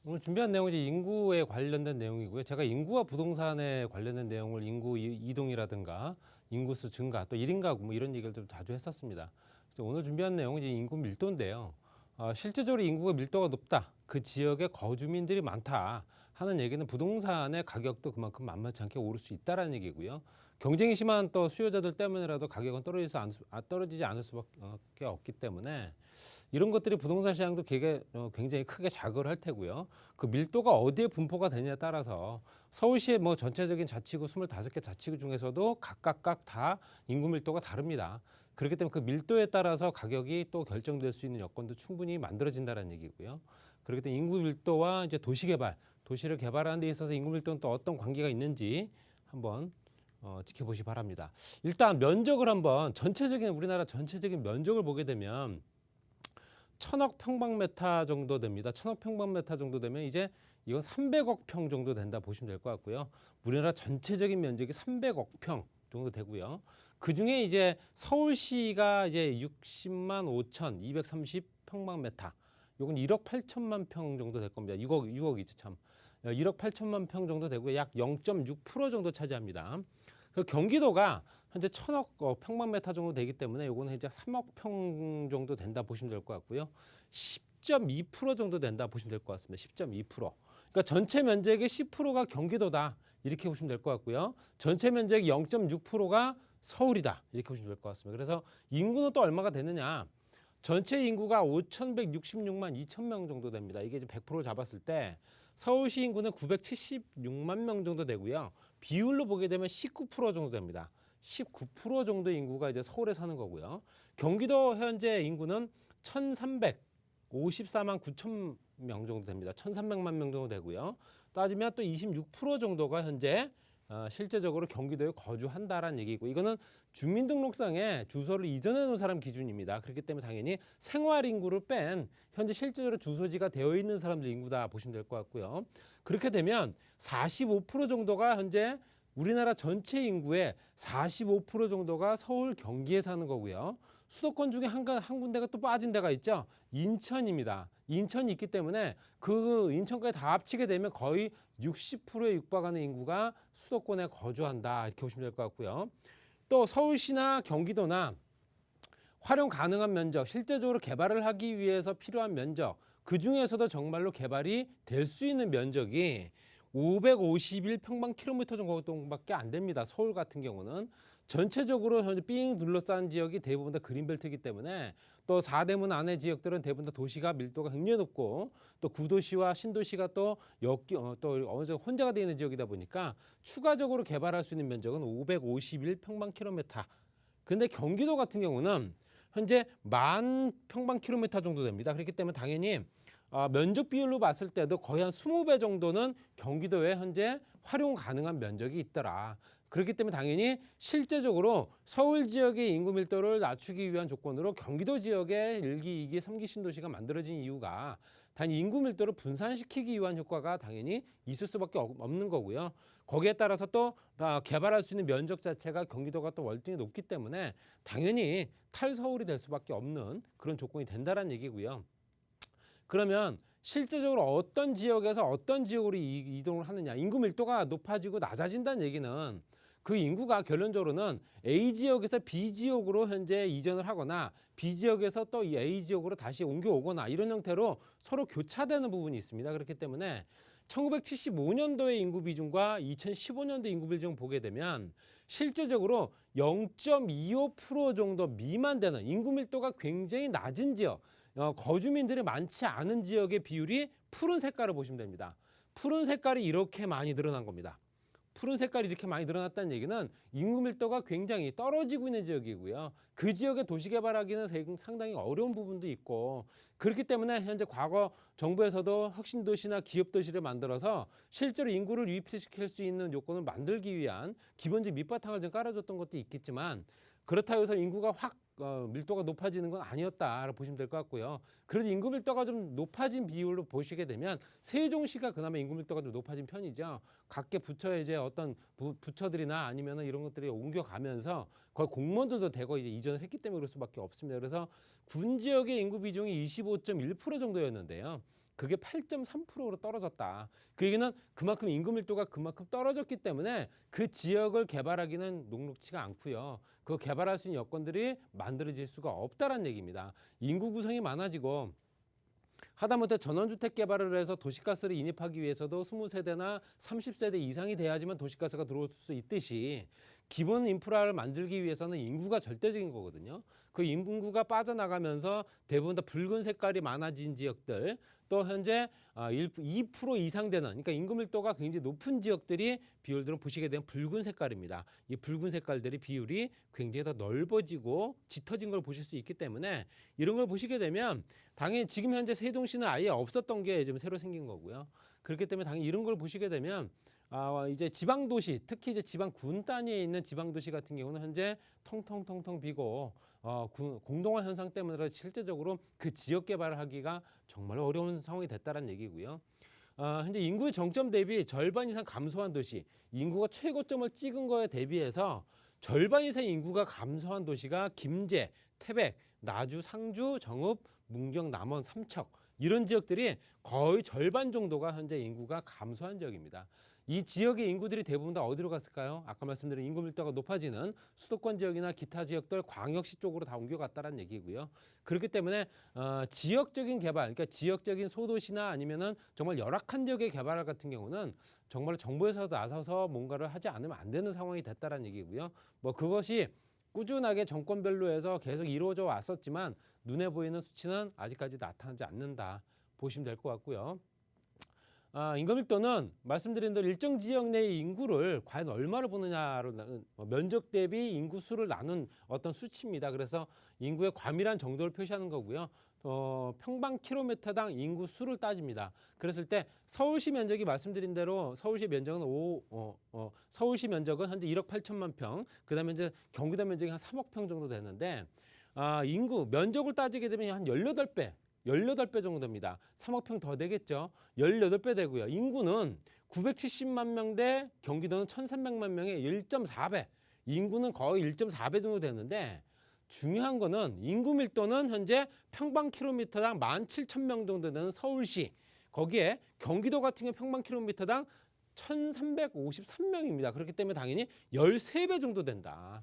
오늘 준비한 내용은 이제 인구에 관련된 내용이고요. 제가 인구와 부동산에 관련된 내용을 인구 이동이라든가 인구수 증가 또 1인 가구 뭐 이런 얘기를 좀 자주 했었습니다. 그래서 오늘 준비한 내용은 이제 인구 밀도인데요. 실제적으로 인구가 밀도가 높다. 그 지역에 거주민들이 많다 하는 얘기는 부동산의 가격도 그만큼 만만치 않게 오를 수 있다라는 얘기고요. 경쟁이 심한 또 수요자들 때문에라도 가격은 떨어지지 않을 수밖에 없기 때문에 이런 것들이 부동산 시장도 굉장히 크게 작용을 할 테고요. 그 밀도가 어디에 분포가 되냐에 따라서 서울시의 뭐 전체적인 자치구 25개 자치구 중에서도 각각 다 인구 밀도가 다릅니다. 그렇기 때문에 그 밀도에 따라서 가격이 또 결정될 수 있는 여건도 충분히 만들어진다는 얘기고요. 그렇기 때문에 인구 밀도와 이제 도시 개발, 도시를 개발하는 데 있어서 인구 밀도는 또 어떤 관계가 있는지 한번 지켜보시 기 바랍니다. 일단 면적을 한번 우리나라 전체적인 면적을 보게 되면 1000억 평방미터 정도 됩니다. 1000억 평방미터 정도 되면 이제 이건 300억 평 정도 된다 보시면 될 것 같고요. 우리나라 전체적인 면적이 300억 평 정도 되고요. 그 중에 이제 서울시가 이제 60만 5,230 평방미터. 요건 1억 8천만 평 정도 될 겁니다. 6억이죠, 참. 1억 8천만 평 정도 되고 약 0.6% 정도 차지합니다. 그 경기도가 현재 1000억 평방미터 정도 되기 때문에 요거는 이제 3억 평 정도 된다 보시면 될 것 같고요. 10.2% 정도 된다 보시면 될 것 같습니다. 10.2%. 그러니까 전체 면적의 10%가 경기도다. 이렇게 보시면 될 것 같고요. 전체 면적의 0.6%가 서울이다. 이렇게 보시면 될 것 같습니다. 그래서 인구는 또 얼마가 되느냐? 전체 인구가 5,166만 2천 명 정도 됩니다. 이게 이제 100%를 잡았을 때 서울시 인구는 976만 명 정도 되고요. 비율로 보게 되면 19% 정도 됩니다. 19% 정도 인구가 이제 서울에 사는 거고요. 경기도 현재 인구는 1,354만 9천 명 정도 됩니다. 1,300만 명 정도 되고요. 따지면 또 26% 정도가 현재 실제적으로 경기도에 거주한다라는 얘기고, 이거는 주민등록상에 주소를 이전해 놓은 사람 기준입니다. 그렇기 때문에 당연히 생활 인구를 뺀 현재 실제로 주소지가 되어 있는 사람들 인구다 보시면 될 것 같고요. 그렇게 되면 45% 정도가 현재 우리나라 전체 인구의 45% 정도가 서울, 경기에 사는 거고요. 수도권 중에 한 군데가 또 빠진 데가 있죠. 인천입니다. 인천이 있기 때문에 그 인천까지 다 합치게 되면 거의 60%에 육박하는 인구가 수도권에 거주한다. 이렇게 보시면 될 것 같고요. 또 서울시나 경기도나 활용 가능한 면적, 실제적으로 개발을 하기 위해서 필요한 면적, 그 중에서도 정말로 개발이 될 수 있는 면적이 551평방킬로미터 정도밖에 안 됩니다. 서울 같은 경우는 전체적으로 현재 삥 둘러싼 지역이 대부분 다 그린벨트이기 때문에, 또 4대문 안에 지역들은 대부분 다 도시가 밀도가 굉장히 높고 또 구도시와 신도시가 또 어느 정도 혼재가 되어 있는 지역이다 보니까 추가적으로 개발할 수 있는 면적은 551평방킬로미터. 근데 경기도 같은 경우는 현재 10,000평방킬로미터 정도 됩니다. 그렇기 때문에 당연히 면적 비율로 봤을 때도 거의 한 20배 정도는 경기도에 현재 활용 가능한 면적이 있더라. 그렇기 때문에 당연히 실제적으로 서울 지역의 인구 밀도를 낮추기 위한 조건으로 경기도 지역의 1기, 2기, 3기 신도시가 만들어진 이유가 단위 인구 밀도를 분산시키기 위한 효과가 당연히 있을 수밖에 없는 거고요. 거기에 따라서 또 개발할 수 있는 면적 자체가 경기도가 또 월등히 높기 때문에 당연히 탈서울이 될 수밖에 없는 그런 조건이 된다는 얘기고요. 그러면 실제적으로 어떤 지역에서 어떤 지역으로 이동을 하느냐, 인구 밀도가 높아지고 낮아진다는 얘기는 그 인구가 결론적으로는 A 지역에서 B 지역으로 현재 이전을 하거나 B 지역에서 또 이 A 지역으로 다시 옮겨오거나 이런 형태로 서로 교차되는 부분이 있습니다. 그렇기 때문에 1975년도의 인구 비중과 2015년도 인구 비중 보게 되면 실제적으로 0.25% 정도 미만되는 인구 밀도가 굉장히 낮은 지역, 거주민들이 많지 않은 지역의 비율이 푸른 색깔을 보시면 됩니다. 푸른 색깔이 이렇게 많이 늘어난 겁니다. 푸른 색깔이 이렇게 많이 늘어났다는 얘기는 인구 밀도가 굉장히 떨어지고 있는 지역이고요. 그 지역에 도시 개발하기는 상당히 어려운 부분도 있고, 그렇기 때문에 현재 과거 정부에서도 혁신도시나 기업도시를 만들어서 실제로 인구를 유입시킬 수 있는 요건을 만들기 위한 기본적 밑바탕을 좀 깔아줬던 것도 있겠지만, 그렇다고 해서 인구가 확 밀도가 높아지는 건 아니었다라고 보시면 될 것 같고요. 그래도 인구 밀도가 좀 높아진 비율로 보시게 되면 세종시가 그나마 인구 밀도가 좀 높아진 편이죠. 각계 부처의 이제 어떤 부처들이나 아니면 이런 것들이 옮겨가면서 거의 공무원들도 대거 이제 이전을 했기 때문에 그럴 수밖에 없습니다. 그래서 군 지역의 인구 비중이 25.1% 정도였는데요. 그게 8.3%로 떨어졌다. 그 얘기는 그만큼 인구 밀도가 그만큼 떨어졌기 때문에 그 지역을 개발하기는 녹록치가 않고요. 그 개발할 수 있는 여건들이 만들어질 수가 없다는 얘기입니다. 인구 구성이 많아지고 하다못해 전원주택 개발을 해서 도시가스를 인입하기 위해서도 20세대나 30세대 이상이 돼야지만 도시가스가 들어올 수 있듯이 기본 인프라를 만들기 위해서는 인구가 절대적인 거거든요. 그 인구가 빠져나가면서 대부분 다 붉은 색깔이 많아진 지역들, 또 현재 2% 이상 되는, 그러니까 인구 밀도가 굉장히 높은 지역들이 비율들은 보시게 되면 붉은 색깔입니다. 이 붉은 색깔들이 비율이 굉장히 더 넓어지고 짙어진 걸 보실 수 있기 때문에 이런 걸 보시게 되면 당연히 지금 현재 세종시는 아예 없었던 게 좀 새로 생긴 거고요. 그렇기 때문에 당연히 이런 걸 보시게 되면 이제 지방 도시, 특히 이제 지방 군 단위에 있는 지방 도시 같은 경우는 현재 텅텅텅텅 비고 공동화 현상 때문에 실제적으로 그 지역 개발을 하기가 정말 어려운 상황이 됐다는 얘기고요. 현재 인구 정점 대비 절반 이상 감소한 도시, 인구가 최고점을 찍은 거에 대비해서 절반 이상 인구가 감소한 도시가 김제, 태백, 나주, 상주, 정읍, 문경, 남원, 삼척 이런 지역들이 거의 절반 정도가 현재 인구가 감소한 지역입니다. 이 지역의 인구들이 대부분 다 어디로 갔을까요? 아까 말씀드린 인구 밀도가 높아지는 수도권 지역이나 기타 지역들 광역시 쪽으로 다 옮겨갔다는 얘기고요. 그렇기 때문에 지역적인 개발, 그러니까 지역적인 소도시나 아니면은 정말 열악한 지역의 개발 같은 경우는 정말 정부에서 나서서 뭔가를 하지 않으면 안 되는 상황이 됐다는 얘기고요. 뭐 그것이 꾸준하게 정권별로 해서 계속 이루어져 왔었지만 눈에 보이는 수치는 아직까지 나타나지 않는다 보시면 될 것 같고요. 인구 밀도는 말씀드린 대로 일정 지역 내의 인구를 과연 얼마를 보느냐로 면적 대비 인구 수를 나눈 어떤 수치입니다. 그래서 인구의 과밀한 정도를 표시하는 거고요. 평방 킬로미터당 인구 수를 따집니다. 그랬을 때 서울시 면적이 말씀드린 대로 서울시 면적은 서울시 면적은 현재 1억 8천만 평, 그다음에 이제 경기도 면적이 한 3억 평 정도 되는데 인구 면적을 따지게 되면 한 18배 정도 됩니다. 3억 평 더 되겠죠. 18배 되고요. 인구는 970만 명 대 경기도는 1,300만 명의 1.4배. 인구는 거의 1.4배 정도 되는데 중요한 거는 인구 밀도는 현재 평방 킬로미터당 17,000명 정도 되는 서울시. 거기에 경기도 같은 경우 평방 킬로미터당 1,353명입니다. 그렇기 때문에 당연히 13배 정도 된다.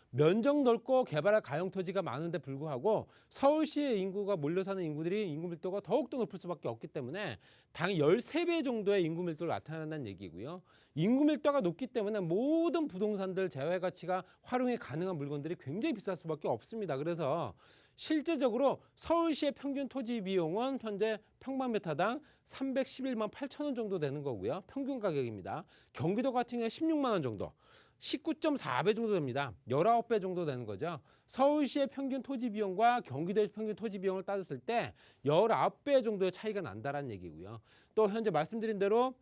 면적 넓고 개발할 가용 토지가 많은데 불구하고 서울시의 인구가 몰려 사는 인구들이 인구 밀도가 더욱더 높을 수밖에 없기 때문에 당연히 13배 정도의 인구 밀도를 나타낸다는 얘기고요. 인구 밀도가 높기 때문에 모든 부동산들 재활 가치가 활용이 가능한 물건들이 굉장히 비쌀 수밖에 없습니다. 그래서 실제적으로 서울시의 평균 토지 비용은 현재 평방미터당 311만 8천 원 정도 되는 거고요. 평균 가격입니다. 경기도 같은 경우에 16만 원 정도. 19.4배 정도 됩니다. 19배 정도 되는 거죠. 서울시의 평균 토지 비용과 경기도의 평균 토지 비용을 따졌을 때 19배 정도의 차이가 난다는 얘기고요. 또 현재 말씀드린 대로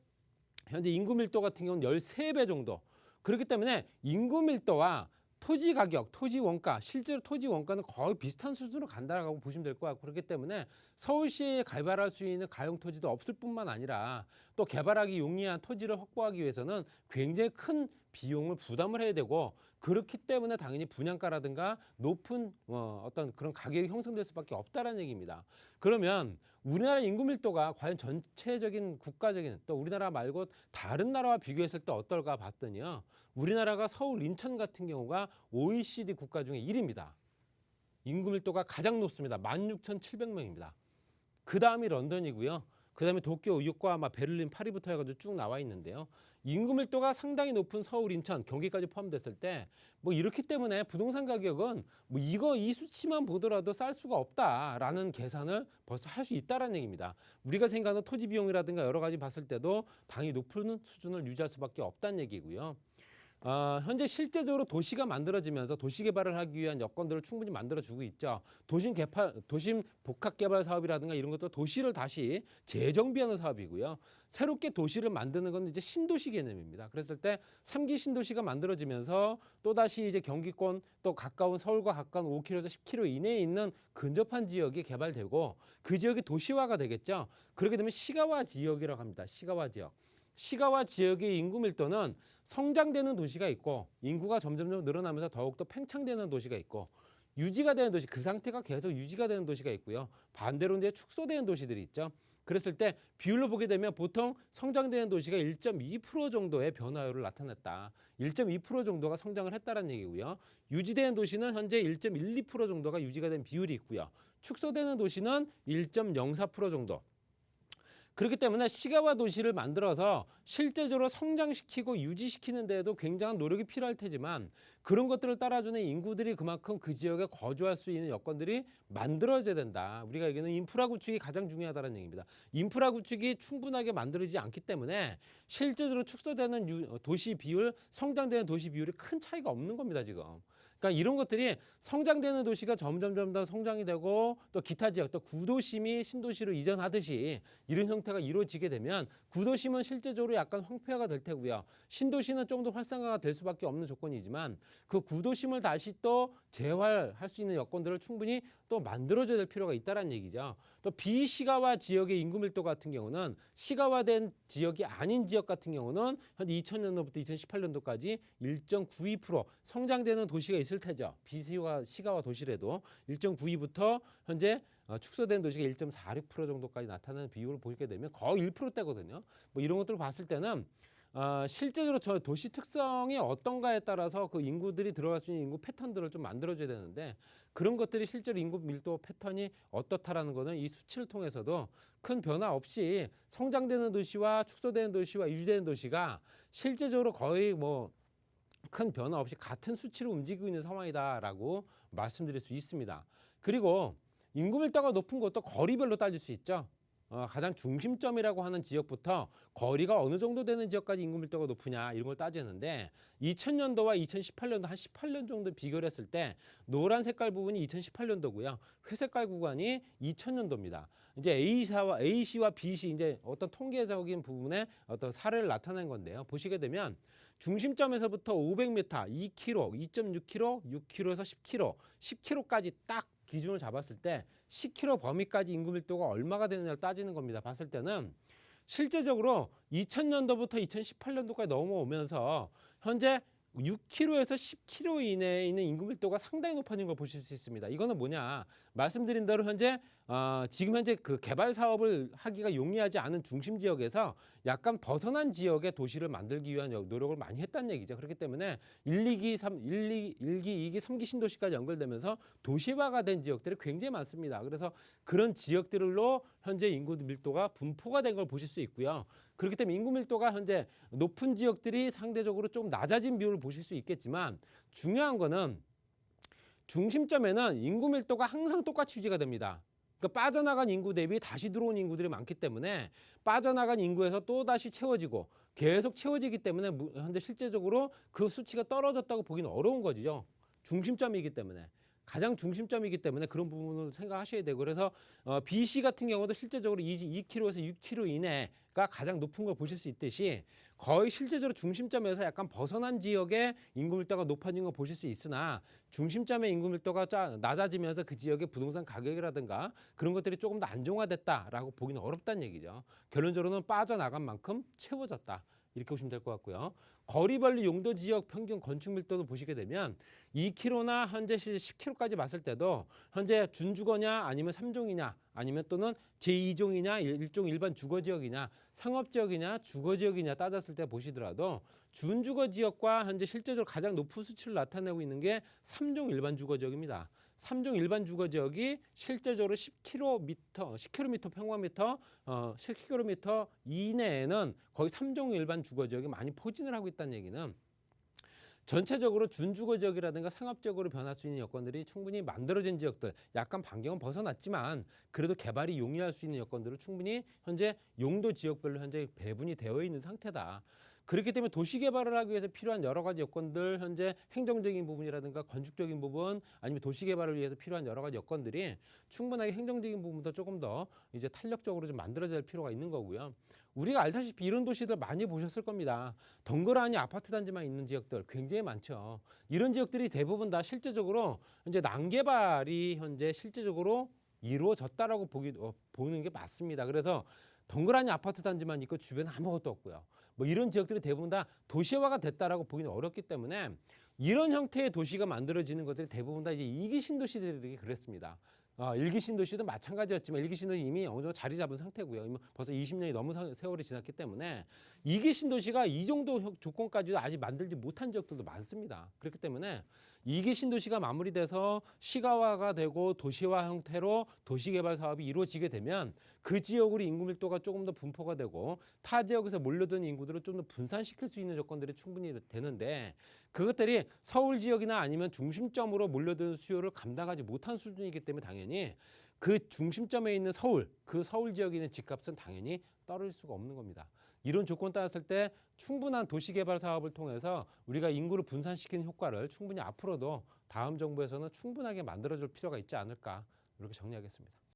현재 인구 밀도 같은 경우는 13배 정도. 그렇기 때문에 인구 밀도와 토지 가격, 토지 원가, 실제로 토지 원가는 거의 비슷한 수준으로 간다라고 보시면 될 것 같고, 그렇기 때문에 서울시에 개발할 수 있는 가용 토지도 없을 뿐만 아니라 또 개발하기 용이한 토지를 확보하기 위해서는 굉장히 큰 비용을 부담을 해야 되고, 그렇기 때문에 당연히 분양가라든가 높은 어떤 그런 가격이 형성될 수밖에 없다는 얘기입니다. 그러면 우리나라 인구 밀도가 과연 전체적인 국가적인 또 우리나라 말고 다른 나라와 비교했을 때 어떨까 봤더니요. 우리나라가 서울, 인천 같은 경우가 OECD 국가 중에 1위입니다. 인구 밀도가 가장 높습니다. 16,700명입니다. 그 다음이 런던이고요. 그 다음에 도쿄, 요코하마, 베를린, 파리부터 해가지고 쭉 나와 있는데요. 인구 밀도가 상당히 높은 서울, 인천, 경기까지 포함됐을 때 뭐 이렇기 때문에 부동산 가격은 뭐 이 수치만 보더라도 쌀 수가 없다라는 계산을 벌써 할 수 있다라는 얘기입니다. 우리가 생각하는 토지 비용이라든가 여러 가지 봤을 때도 당연히 높은 수준을 유지할 수밖에 없다는 얘기고요. 현재 실제적으로 도시가 만들어지면서 도시 개발을 하기 위한 여건들을 충분히 만들어주고 있죠. 도심 복합 개발 사업이라든가 이런 것도 도시를 다시 재정비하는 사업이고요. 새롭게 도시를 만드는 건 이제 신도시 개념입니다. 그랬을 때 3기 신도시가 만들어지면서 또다시 이제 경기권 또 가까운 서울과 가까운 5km에서 10km 이내에 있는 근접한 지역이 개발되고 그 지역이 도시화가 되겠죠. 그렇게 되면 시가화 지역이라고 합니다. 시가화 지역. 시가와 지역의 인구 밀도는 성장되는 도시가 있고 인구가 점점 늘어나면서 더욱더 팽창되는 도시가 있고 유지가 되는 도시, 그 상태가 계속 유지가 되는 도시가 있고요. 반대로 이제 축소되는 도시들이 있죠. 그랬을 때 비율로 보게 되면 보통 성장되는 도시가 1.2% 정도의 변화율을 나타냈다. 1.2% 정도가 성장을 했다는 얘기고요. 유지되는 도시는 현재 1.12% 정도가 유지가 된 비율이 있고요. 축소되는 도시는 1.04% 정도. 그렇기 때문에 시가화 도시를 만들어서 실제적으로 성장시키고 유지시키는 데에도 굉장한 노력이 필요할 테지만 그런 것들을 따라주는 인구들이 그만큼 그 지역에 거주할 수 있는 여건들이 만들어져야 된다. 우리가 얘기하는 인프라 구축이 가장 중요하다는 얘기입니다. 인프라 구축이 충분하게 만들어지지 않기 때문에 실제적으로 축소되는 도시 비율, 성장되는 도시 비율이 큰 차이가 없는 겁니다, 지금. 그러니까 이런 것들이 성장되는 도시가 점점 더 성장이 되고 또 기타 지역, 또 구도심이 신도시로 이전하듯이 이런 형태가 이루어지게 되면 구도심은 실제적으로 약간 황폐화가 될 테고요. 신도시는 좀 더 활성화가 될 수밖에 없는 조건이지만 그 구도심을 다시 또 재활할 수 있는 여건들을 충분히 또 만들어줘야 될 필요가 있다는 얘기죠. 또 비시가화 지역의 인구 밀도 같은 경우는 시가화된 지역이 아닌 지역 같은 경우는 현재 2000년도부터 2018년도까지 1.92% 성장되는 도시가 있을 테죠. 비시가화 도시라도 1.92부터 현재 축소된 도시가 1.46% 정도까지 나타나는 비율을 보게 되면 거의 1%대거든요. 뭐 이런 것들을 봤을 때는 실제적으로 저 도시 특성이 어떤가에 따라서 그 인구들이 들어갈 수 있는 인구 패턴들을 좀 만들어줘야 되는데 그런 것들이 실제로 인구 밀도 패턴이 어떻다라는 거는 이 수치를 통해서도 큰 변화 없이 성장되는 도시와 축소되는 도시와 유지되는 도시가 실제적으로 거의 뭐 큰 변화 없이 같은 수치로 움직이고 있는 상황이다라고 말씀드릴 수 있습니다. 그리고 인구 밀도가 높은 것도 거리별로 따질 수 있죠. 가장 중심점이라고 하는 지역부터 거리가 어느 정도 되는 지역까지 인구 밀도가 높으냐 이런 걸 따지는데 2000년도와 2018년도 한 18년 정도 비교를 했을 때 노란 색깔 부분이 2018년도고요. 회색깔 구간이 2000년도입니다. 이제 A시와 B시 이제 어떤 통계적인 부분에 어떤 사례를 나타낸 건데요. 보시게 되면 중심점에서부터 500m, 2km, 2.6km, 6km에서 10km, 10km까지 딱 기준을 잡았을 때 10km 범위까지 인구 밀도가 얼마가 되느냐를 따지는 겁니다. 봤을 때는 실제적으로 2000년도부터 2018년도까지 넘어오면서 현재 6km에서 10km 이내에 있는 인구 밀도가 상당히 높아진 걸 보실 수 있습니다. 이거는 뭐냐? 말씀드린 대로 현재 지금 현재 그 개발 사업을 하기가 용이하지 않은 중심 지역에서 약간 벗어난 지역의 도시를 만들기 위한 노력을 많이 했다는 얘기죠. 그렇기 때문에 1기, 2기, 3기 신도시까지 연결되면서 도시화가 된 지역들이 굉장히 많습니다. 그래서 그런 지역들로 현재 인구 밀도가 분포가 된 걸 보실 수 있고요. 그렇기 때문에 인구 밀도가 현재 높은 지역들이 상대적으로 좀 낮아진 비율을 보실 수 있겠지만 중요한 거는 중심점에는 인구 밀도가 항상 똑같이 유지가 됩니다. 그러니까 빠져나간 인구 대비 다시 들어온 인구들이 많기 때문에 빠져나간 인구에서 또 다시 채워지고 계속 채워지기 때문에 현재 실제적으로 그 수치가 떨어졌다고 보기는 어려운 거죠. 중심점이기 때문에. 가장 중심점이기 때문에 그런 부분을 생각하셔야 되고 그래서 BC 같은 경우도 실제적으로 2km에서 6km 이내가 가장 높은 걸 보실 수 있듯이 거의 실제적으로 중심점에서 약간 벗어난 지역의 인구 밀도가 높아진 걸 보실 수 있으나 중심점의 인구 밀도가 낮아지면서 그 지역의 부동산 가격이라든가 그런 것들이 조금 더 안정화됐다라고 보기는 어렵다는 얘기죠. 결론적으로는 빠져나간 만큼 채워졌다. 이렇게 보시면 될 것 같고요. 거리별로 용도 지역 평균 건축 밀도도 보시게 되면 2km나 현재 10km까지 봤을 때도 현재 준주거냐 아니면 3종이냐 아니면 또는 제2종이냐 1종 일반 주거지역이냐 상업지역이냐 주거지역이냐 따졌을 때 보시더라도 준주거 지역과 현재 실제적으로 가장 높은 수치를 나타내고 있는 게 3종 일반 주거지역입니다. 3종 일반 주거지역이 실제적으로 10km 평방미터, 10km 이내에는 거의 3종 일반 주거지역이 많이 포진을 하고 있다는 얘기는 전체적으로 준주거지역이라든가 상업지역으로 변할 수 있는 여건들이 충분히 만들어진 지역들, 약간 반경은 벗어났지만 그래도 개발이 용이할 수 있는 여건들을 충분히 현재 용도 지역별로 현재 배분이 되어 있는 상태다. 그렇기 때문에 도시 개발을 하기 위해서 필요한 여러 가지 여건들, 현재 행정적인 부분이라든가 건축적인 부분, 아니면 도시 개발을 위해서 필요한 여러 가지 여건들이 충분하게 행정적인 부분도 조금 더 이제 탄력적으로 좀 만들어져야 할 필요가 있는 거고요. 우리가 알다시피 이런 도시들 많이 보셨을 겁니다. 덩그러니 아파트 단지만 있는 지역들 굉장히 많죠. 이런 지역들이 대부분 다 실제적으로 이제 난개발이 현재 실제적으로 이루어졌다라고 보는 게 맞습니다. 그래서 덩그러니 아파트 단지만 있고 주변에 아무것도 없고요. 뭐 이런 지역들이 대부분 다 도시화가 됐다라고 보기는 어렵기 때문에 이런 형태의 도시가 만들어지는 것들이 대부분 다 이제 2기 신도시들이 그랬습니다. 일기 신도시도 마찬가지였지만 일기 신도시 이미 어느 정도 자리 잡은 상태고요. 이미 벌써 20년이 넘은 세월이 지났기 때문에 2기 신도시가 이 정도 조건까지도 아직 만들지 못한 지역들도 많습니다. 그렇기 때문에 2기 신도시가 마무리돼서 시가화가 되고 도시화 형태로 도시개발 사업이 이루어지게 되면 그 지역으로 인구 밀도가 조금 더 분포가 되고 타 지역에서 몰려드는 인구들을 좀 더 분산시킬 수 있는 조건들이 충분히 되는데 그것들이 서울 지역이나 아니면 중심점으로 몰려드는 수요를 감당하지 못한 수준이기 때문에 당연히 그 중심점에 있는 서울, 그 서울 지역에 있는 집값은 당연히 떨어질 수가 없는 겁니다. 이런 조건 따랐을 때 충분한 도시개발 사업을 통해서 우리가 인구를 분산시키는 효과를 충분히 앞으로도 다음 정부에서는 충분하게 만들어줄 필요가 있지 않을까 이렇게 정리하겠습니다.